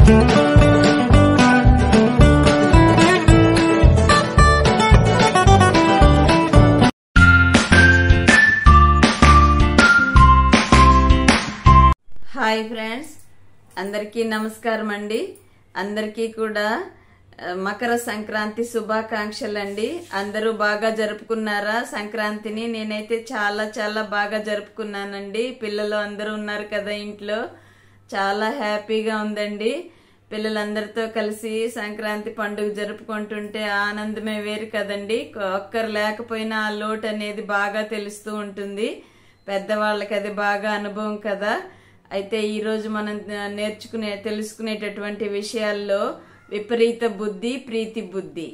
Hi friends, అందరికీ నమస్కారం అండి. అందరికీ కూడా మకర సంక్రాంతి శుభాకాంక్షలు అండి. అందరూ బాగా జరుపుకున్నారా సంక్రాంతిని? నేనైతే చాలా చాలా బాగా జరుపుకున్నానండి. పిల్లలు అందరూ ఉన్నారు కదా ఇంట్లో, చాలా హ్యాపీగా ఉందండి. పిల్లలందరితో కలిసి సంక్రాంతి పండుగ జరుపుకుంటుంటే ఆనందమే వేరు కదండి. ఒక్కరు లేకపోయినా ఆ లోటు అనేది బాగా తెలుస్తూ ఉంటుంది. పెద్దవాళ్ళకి అది బాగా అనుభవం కదా. అయితే ఈరోజు మనం తెలుసుకునేటటువంటి విషయాల్లో విపరీత బుద్ధి, ప్రీతి బుద్ధి.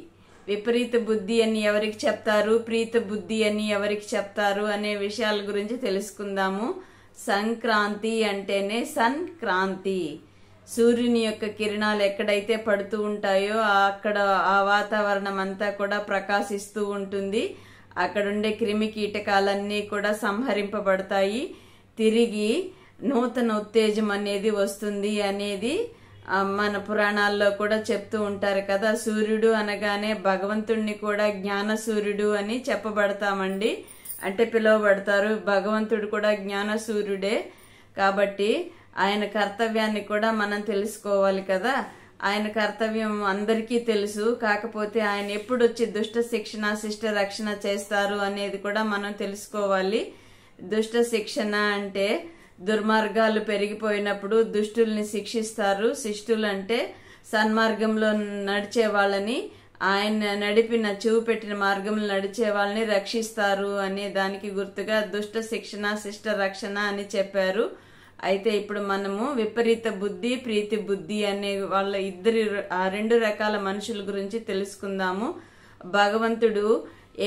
విపరీత బుద్ధి అని ఎవరికి చెప్తారు, ప్రీత బుద్ధి అని ఎవరికి చెప్తారు అనే విషయాల గురించి తెలుసుకుందాము. సంక్రాంతి అంటేనే సంక్రాంతి. సూర్యుని యొక్క కిరణాలు ఎక్కడైతే పడుతూ ఉంటాయో అక్కడ ఆ వాతావరణం అంతా కూడా ప్రకాశిస్తూ ఉంటుంది. అక్కడుండే క్రిమి కీటకాలన్నీ కూడా సంహరింపబడతాయి. తిరిగి నూతన ఉత్తేజం అనేది వస్తుంది అనేది మన పురాణాల్లో కూడా చెప్తూ ఉంటారు కదా. సూర్యుడు అనగానే భగవంతుడిని కూడా జ్ఞాన సూర్యుడు అని చెప్పబడతామండి, అంటే పిలువబడతారు. భగవంతుడు కూడా జ్ఞాన సూర్యుడే కాబట్టి ఆయన కర్తవ్యాన్ని కూడా మనం తెలుసుకోవాలి కదా. ఆయన కర్తవ్యం అందరికీ తెలుసు, కాకపోతే ఆయన ఎప్పుడు వచ్చి దుష్ట శిక్షణ శిష్ట రక్షణ చేస్తారు అనేది కూడా మనం తెలుసుకోవాలి. దుష్ట శిక్షణ అంటే దుర్మార్గాలు పెరిగిపోయినప్పుడు దుష్టుల్ని శిక్షిస్తారు. శిష్టులు అంటే సన్మార్గంలో నడిచే వాళ్ళని, ఆయన చూపెట్టిన మార్గంలో నడిచే వాళ్ళని రక్షిస్తారు అనే దానికి గుర్తుగా దుష్ట శిక్షణ శిష్ట రక్షణ అని చెప్పారు. అయితే ఇప్పుడు మనము విపరీత బుద్ధి, ప్రీతి బుద్ధి అనే వాళ్ళ ఆ రెండు రకాల మనుషుల గురించి తెలుసుకుందాము. భగవంతుడు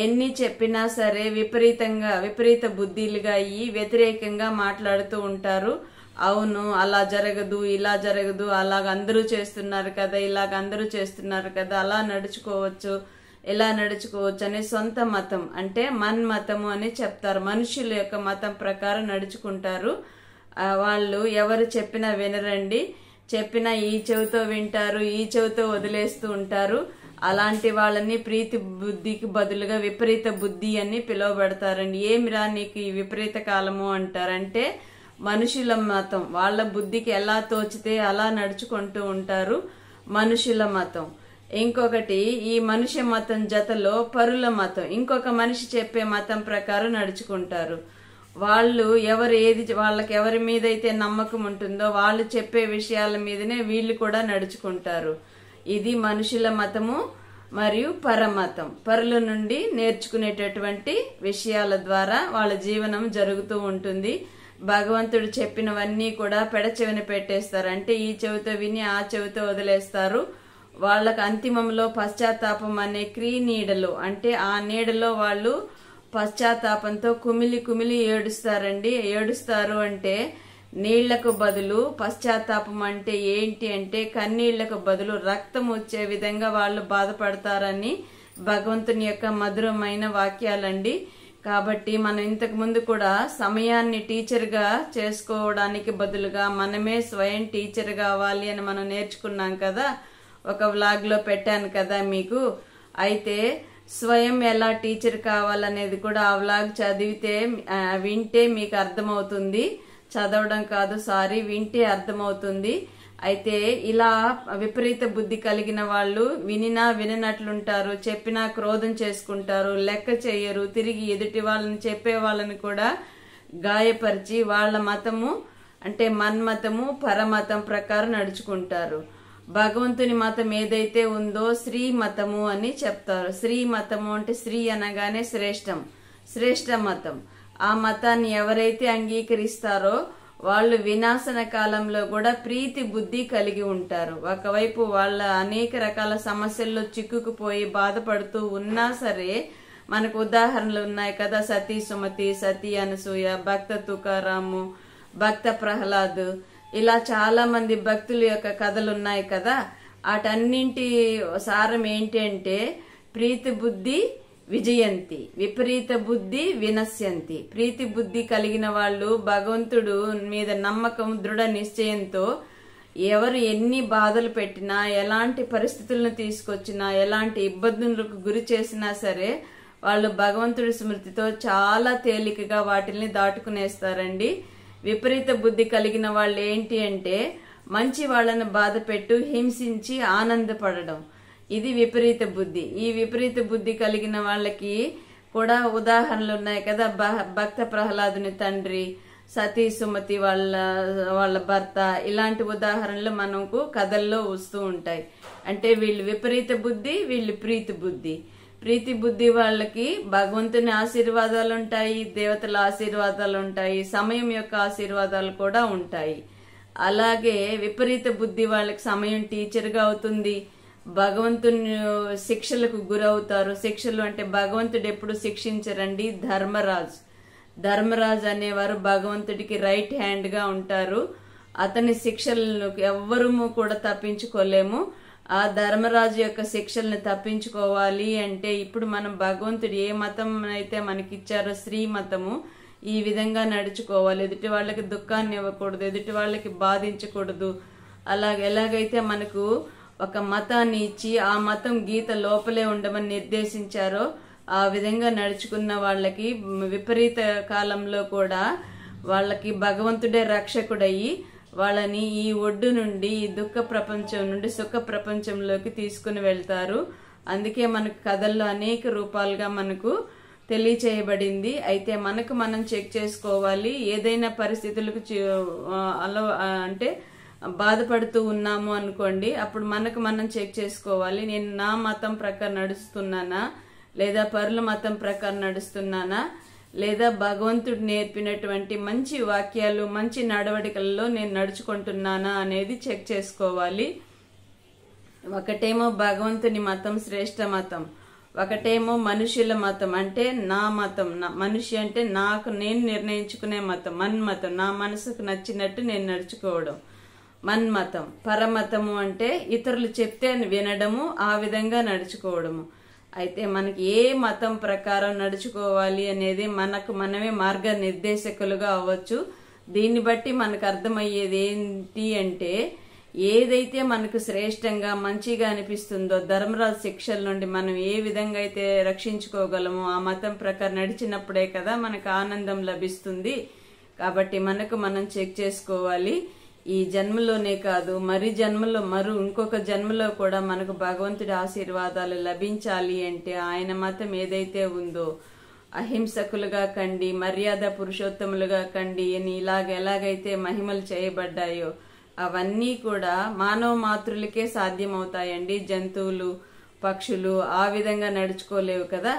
ఎన్ని చెప్పినా సరే విపరీత బుద్ధిలుగా అయ్యి వ్యతిరేకంగా మాట్లాడుతూ ఉంటారు. అవును, అలా జరగదు, ఇలా జరగదు, అలాగ అందరూ చేస్తున్నారు కదా, ఇలాగ అందరూ చేస్తున్నారు కదా, అలా నడుచుకోవచ్చు, ఇలా నడుచుకోవచ్చు అనే సొంత మతం, అంటే మన్మతము అని చెప్తారు. మనుషుల యొక్క మతం ప్రకారం నడుచుకుంటారు. వాళ్ళు ఎవరు చెప్పినా వినరండి. చెప్పినా ఈ చెవితో వింటారు, ఈ చెవితో వదిలేస్తూ ఉంటారు. అలాంటి వాళ్ళని ప్రీతి బుద్ధికి బదులుగా విపరీత బుద్ధి అని పిలువబడతారండి. ఏమిరా నీకు ఈ విపరీత కాలము అంటారంటే మనుషుల మతం. వాళ్ళ బుద్ధికి ఎలా తోచితే అలా నడుచుకుంటూ ఉంటారు, మనుషుల మతం. ఇంకొకటి ఈ మనుష్య మతం జతలో పరుల మతం, ఇంకొక మనిషి చెప్పే మతం ప్రకారం నడుచుకుంటారు. వాళ్ళు వాళ్ళకి ఎవరి మీద అయితే నమ్మకం ఉంటుందో వాళ్ళు చెప్పే విషయాల మీదనే వీళ్ళు కూడా నడుచుకుంటారు. ఇది మనుషుల మతము మరియు పరమతం. పరుల నుండి నేర్చుకునేటటువంటి విషయాల ద్వారా వాళ్ళ జీవనం జరుగుతూ ఉంటుంది. భగవంతుడు చెప్పినవన్నీ కూడా పెడచెవిన పెట్టేస్తారు, అంటే ఈ చెవితో విని ఆ చెవితో వదిలేస్తారు. వాళ్ళకు అంతిమంలో పశ్చాత్తాపం అనే నీడలో, అంటే ఆ నీడలో వాళ్ళు పశ్చాత్తాపంతో కుమిలి ఏడుస్తారండి. ఏడుస్తారు అంటే నీళ్లకు బదులు పశ్చాత్తాపం అంటే ఏంటి అంటే కన్నీళ్లకు బదులు రక్తం వచ్చే విధంగా వాళ్ళు బాధపడతారని భగవంతుని యొక్క మధురమైన వాక్యాలండి. కాబట్టి మనం ఇంతకు ముందు కూడా సమయాన్ని టీచర్గా చేసుకోవడానికి బదులుగా మనమే స్వయం టీచర్ కావాలి అని మనం నేర్చుకున్నాం కదా. ఒక వ్లాగ్ లో పెట్టాను కదా మీకు. అయితే స్వయం ఎలా టీచర్ కావాలనేది కూడా ఆ వ్లాగ్ వింటే మీకు అర్థమవుతుంది. చదవడం కాదు, వింటే అర్థమవుతుంది. అయితే ఇలా విపరీత బుద్ధి కలిగిన వాళ్ళు విననట్లుంటారు, చెప్పినా క్రోధం చేసుకుంటారు, లెక్క చేయరు, తిరిగి ఎదుటి వాళ్ళని చెప్పే వాళ్ళని కూడా గాయపరిచి వాళ్ళ మతము అంటే మన్మతము పరమతం ప్రకారం నడుచుకుంటారు. భగవంతుని మతం ఏదైతే ఉందో శ్రీ మతము అని చెప్తారు. శ్రీ మతము అంటే శ్రీ అనగానే శ్రేష్ట మతం. ఆ మతాన్ని ఎవరైతే అంగీకరిస్తారో వాళ్ళు వినాశన కాలంలో కూడా ప్రీతి బుద్ధి కలిగి ఉంటారు. ఒకవైపు వాళ్ళ అనేక రకాల సమస్యల్లో చిక్కుకుపోయి బాధపడుతూ ఉన్నా సరే, మనకు ఉదాహరణలు ఉన్నాయి కదా, సతీ సుమతి, సతీ అనసూయ, భక్త తుకారాము, భక్త ప్రహ్లాద్, ఇలా చాలా మంది భక్తుల యొక్క కథలు ఉన్నాయి కదా. వాటన్నింటి సారం ఏంటి అంటే ప్రీతి బుద్ధి విజయంతి, విపరీత బుద్ధి వినశ్యంతి. ప్రీతి బుద్ధి కలిగిన వాళ్ళు భగవంతుడు మీద నమ్మకం దృఢ నిశ్చయంతో ఎవరు ఎన్ని బాధలు పెట్టినా, ఎలాంటి పరిస్థితులను తీసుకొచ్చినా, ఎలాంటి ఇబ్బందులకు గురి చేసినా సరే వాళ్ళు భగవంతుడి స్మృతితో చాలా తేలికగా వాటిల్ని దాటుకునేస్తారండి. విపరీత బుద్ధి కలిగిన వాళ్ళు ఏంటి అంటే మంచి వాళ్ళను బాధ పెట్టు, హింసించి ఆనందపడడం, ఇది విపరీత బుద్ధి. ఈ విపరీత బుద్ధి కలిగిన వాళ్ళకి కూడా ఉదాహరణలు ఉన్నాయి కదా. భక్త ప్రహ్లాదుని తండ్రి, సతీ సుమతి వాళ్ళ భర్త, ఇలాంటి ఉదాహరణలు మనకు కథల్లో వస్తూ ఉంటాయి. అంటే వీళ్ళు విపరీత బుద్ధి, వీళ్ళు ప్రీతి బుద్ధి. ప్రీతి బుద్ధి వాళ్ళకి భగవంతుని ఆశీర్వాదాలు ఉంటాయి, దేవతల ఆశీర్వాదాలు ఉంటాయి, సమయం యొక్క ఆశీర్వాదాలు కూడా ఉంటాయి. అలాగే విపరీత బుద్ధి వాళ్ళకి సమయం టీచర్గా అవుతుంది, భగవంతుని శిక్షలకు గురవుతారు. శిక్షలు అంటే భగవంతుడు ఎప్పుడు శిక్షించరండి. ధర్మరాజు అనేవారు భగవంతుడికి రైట్ హ్యాండ్ గా ఉంటారు. అతని శిక్షలను ఎవ్వరూ కూడా తప్పించుకోలేము. ఆ ధర్మరాజు యొక్క శిక్షల్ని తప్పించుకోవాలి అంటే ఇప్పుడు మనం భగవంతుడు ఏ మతం అయితే మనకిచ్చారో శ్రీ మతము, ఈ విధంగా నడుచుకోవాలి. ఎదుటి వాళ్ళకి దుఃఖాన్ని ఇవ్వకూడదు, ఎదుటి వాళ్ళకి బాధించకూడదు. ఎలాగైతే మనకు ఒక మతాన్ని ఇచ్చి ఆ మతం గీత లోపలే ఉండమని నిర్దేశించారో ఆ విధంగా నడుచుకున్న వాళ్ళకి విపరీత కాలంలో కూడా వాళ్ళకి భగవంతుడే రక్షకుడయ్యి వాళ్ళని ఈ ఒడ్డు నుండి, ఈ దుఃఖ ప్రపంచం నుండి సుఖ ప్రపంచంలోకి తీసుకుని వెళ్తారు. అందుకే మనకు కథల్లో అనేక రూపాలుగా మనకు తెలియచేయబడింది. అయితే మనకు మనం చెక్ చేసుకోవాలి. ఏదైనా పరిస్థితులకు అంటే బాధపడుతూ ఉన్నాము అనుకోండి, అప్పుడు మనకు మనం చెక్ చేసుకోవాలి. నేను నా మతం ప్రకారం నడుస్తున్నానా, లేదా పరుల మతం ప్రకారం నడుస్తున్నానా, లేదా భగవంతుడు నేర్పినటువంటి మంచి వాక్యాలు, మంచి నడవడికలలో నేను నడుచుకుంటున్నానా అనేది చెక్ చేసుకోవాలి. ఒకటేమో భగవంతుని మతం శ్రేష్ఠ మతం, ఒకటేమో మనుషుల మతం అంటే నా మతం. మనిషి అంటే నాకు నేను నిర్ణయించుకునే మతం, మన్మతం, నా మనసుకు నచ్చినట్టు నేను నడుచుకోవడం మన్మతం. పరమతము అంటే ఇతరులు చెప్తే వినడము, ఆ విధంగా నడుచుకోవడము. అయితే మనకి ఏ మతం ప్రకారం నడుచుకోవాలి అనేది మనకు మనమే మార్గ నిర్దేశకులుగా అవ్వచ్చు. దీన్ని బట్టి మనకు అర్థమయ్యేది ఏంటి అంటే ఏదైతే మనకు శ్రేష్టంగా మంచిగా అనిపిస్తుందో, ధర్మరాజు శిక్షల నుండి మనం ఏ విధంగా అయితే రక్షించుకోగలమో ఆ మతం ప్రకారం నడిచినప్పుడే కదా మనకు ఆనందం లభిస్తుంది. కాబట్టి మనకు మనం చెక్ చేసుకోవాలి. ఈ జన్మలోనే కాదు, మరి జన్మలో ఇంకొక జన్మలో కూడా మనకు భగవంతుడి ఆశీర్వాదాలు లభించాలి అంటే ఆయన మతం ఏదైతే ఉందో అహింసకులుగా కండి, మర్యాద పురుషోత్తములుగా కండి అని ఎలాగైతే మహిమలు చేయబడ్డాయో అవన్నీ కూడా మానవ మాతృలకే సాధ్యమవుతాయండి. జంతువులు, పక్షులు ఆ విధంగా నడుచుకోలేవు కదా.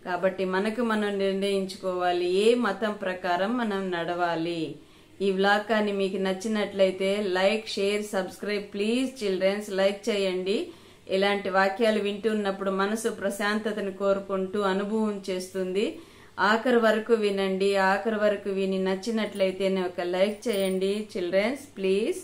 కాబట్టి మనకు మనం నిర్ణయించుకోవాలి ఏ మతం ప్రకారం మనం నడవాలి. ఈ వ్లాగ్ కానీ మీకు నచ్చినట్లయితే like, share, subscribe please children's. Like చేయండి. ఇలాంటి వాక్యాలు వింటున్నప్పుడు మనసు ప్రశాంతతను కోరుకుంటూ అనుభవం చేస్తుంది. ఆఖరి వరకు వినండి. ఆఖరి వరకు విని నచ్చినట్లయితే ఒక లైక్ చేయండి చిల్డ్రన్స్ ప్లీజ్.